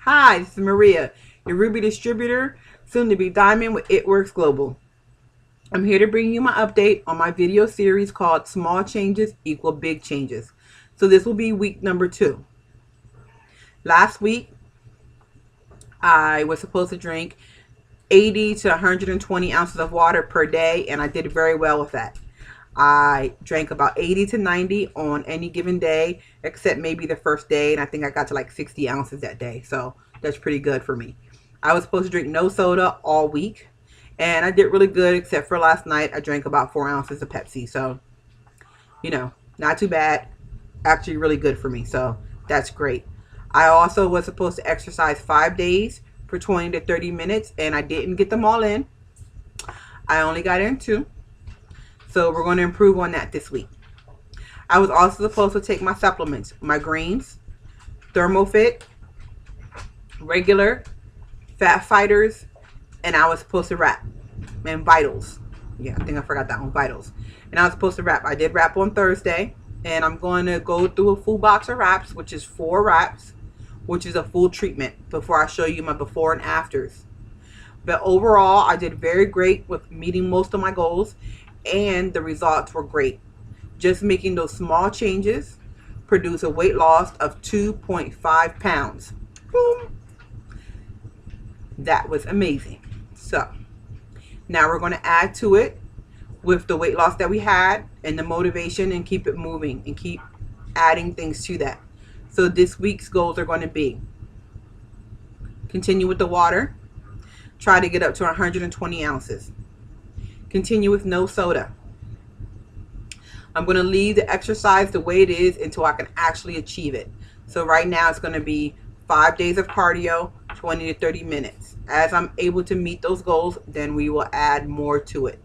Hi, this is Maria, your Ruby distributor, soon to be Diamond with It Works Global. I'm here to bring you my update on my video series called Small Changes Equal Big Changes. So this will be week number 2. Last week, I was supposed to drink 80 to 120 ounces of water per day, and I did very well with that. I drank about 80 to 90 on any given day, except maybe the first day, and I think I got to like 60 ounces that day. So that's pretty good for me. I was supposed to drink no soda all week, and I did really good, except for last night. I drank about 4 ounces of Pepsi. So, not too bad. Actually, really good for me. So that's great. I also was supposed to exercise 5 days for 20 to 30 minutes, and I didn't get them all in. I only got in 2. So we're going to improve on that this week. I was also supposed to take my supplements, my greens, ThermoFit, regular, Fat Fighters, and I was supposed to wrap, and Vitals. Yeah, I think I forgot that one, Vitals. And I was supposed to wrap. I did wrap on Thursday, and I'm going to go through a full box of wraps, which is 4 wraps, which is a full treatment, before I show you my before and afters. But overall, I did very great with meeting most of my goals, and the results were great. Just making those small changes produced a weight loss of 2.5 pounds. Boom. That was amazing. So now we're going to add to it with the weight loss that we had and the motivation, and keep it moving and keep adding things to that. So this week's goals are going to be: continue with the water, try to get up to 120 ounces. Continue with no soda. I'm going to leave the exercise the way it is until I can actually achieve it. So right now it's going to be 5 days of cardio, 20 to 30 minutes. As I'm able to meet those goals, then we will add more to it.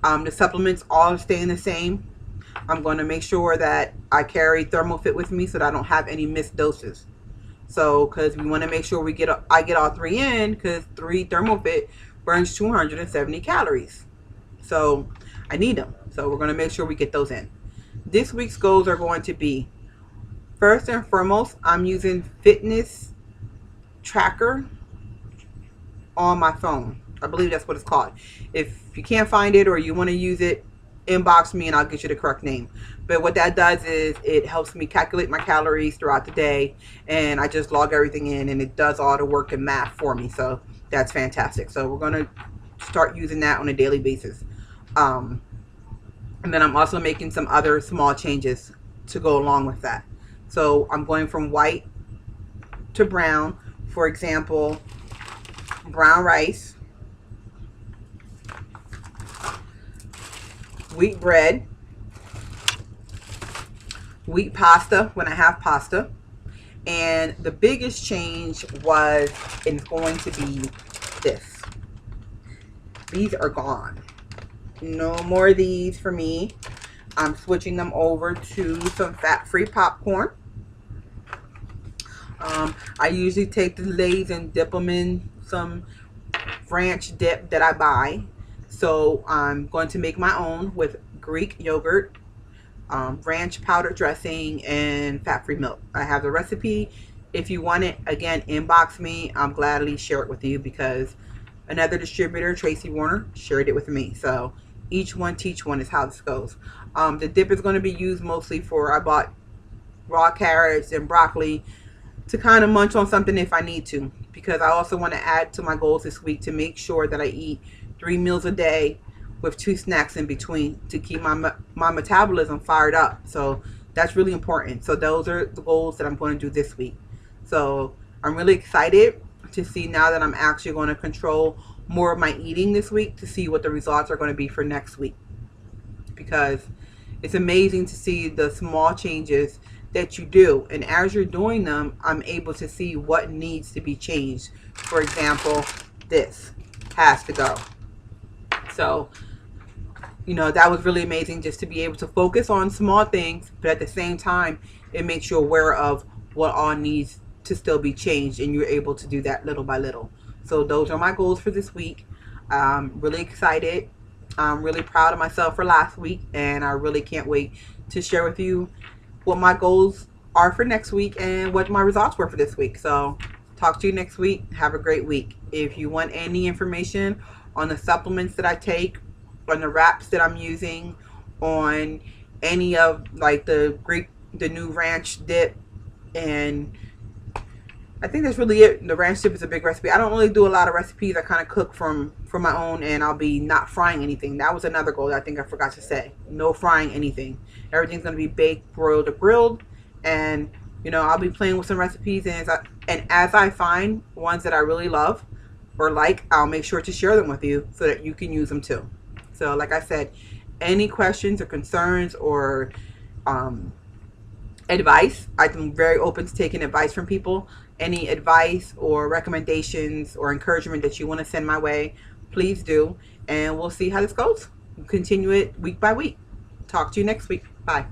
The supplements all staying the same. I'm going to make sure that I carry ThermoFit with me so that I don't have any missed doses. So, because we want to make sure I get all 3 in, because 3 ThermoFit burns 270 calories. So I need them. So we're going to make sure we get those in. This week's goals are going to be, first and foremost, I'm using Fitness Tracker on my phone. I believe that's what it's called. If you can't find it or you want to use it, inbox me and I'll get you the correct name. But what that does is it helps me calculate my calories throughout the day, and I just log everything in, and it does all the work and math for me. So that's fantastic. So we're going to start using that on a daily basis. And then I'm also making some other small changes to go along with that. So I'm going from white to brown. For example, brown rice, wheat bread, wheat pasta when I have pasta. And the biggest change is going to be this. These are gone. No more of these for me. I'm switching them over to some fat-free popcorn. I usually take the Lay's and dip them in some ranch dip that I buy. So I'm going to make my own with Greek yogurt, ranch powder dressing, and fat-free milk. I have the recipe. If you want it, again, inbox me. I'll gladly share it with you, because another distributor, Tracy Warner, shared it with me. So each one teach one is how this goes. The dip is going to be used mostly for, I bought raw carrots and broccoli to kind of munch on something if I need to, because I also want to add to my goals this week to make sure that I eat 3 meals a day with 2 snacks in between to keep my metabolism fired up. So that's really important. So those are the goals that I'm going to do this week. So I'm really excited to see now that I'm actually going to control more of my eating this week, to see what the results are going to be for next week, because it's amazing to see the small changes that you do, and as you're doing them, I'm able to see what needs to be changed. For example, this has to go. So that was really amazing, just to be able to focus on small things, but at the same time it makes you aware of what all needs to still be changed, and you're able to do that little by little. So those are my goals for this week. I'm really excited. I'm really proud of myself for last week, and I really can't wait to share with you what my goals are for next week and what my results were for this week. So talk to you next week. Have a great week. If you want any information on the supplements that I take, on the wraps that I'm using, on any of like the new ranch dip, and I think that's really it. The ranch dip is a big recipe. I don't really do a lot of recipes. I kind of cook from my own, and I'll be not frying anything. That was another goal that I think I forgot to say. No frying anything. Everything's going to be baked, broiled, or grilled. And, you know, I'll be playing with some recipes. And as I find ones that I really love or like, I'll make sure to share them with you so that you can use them too. So, like I said, any questions or concerns or advice, I'm very open to taking advice from people. Any advice or recommendations or encouragement that you want to send my way, please do, and we'll see how this goes. We'll continue it week by week. Talk to you next week. Bye.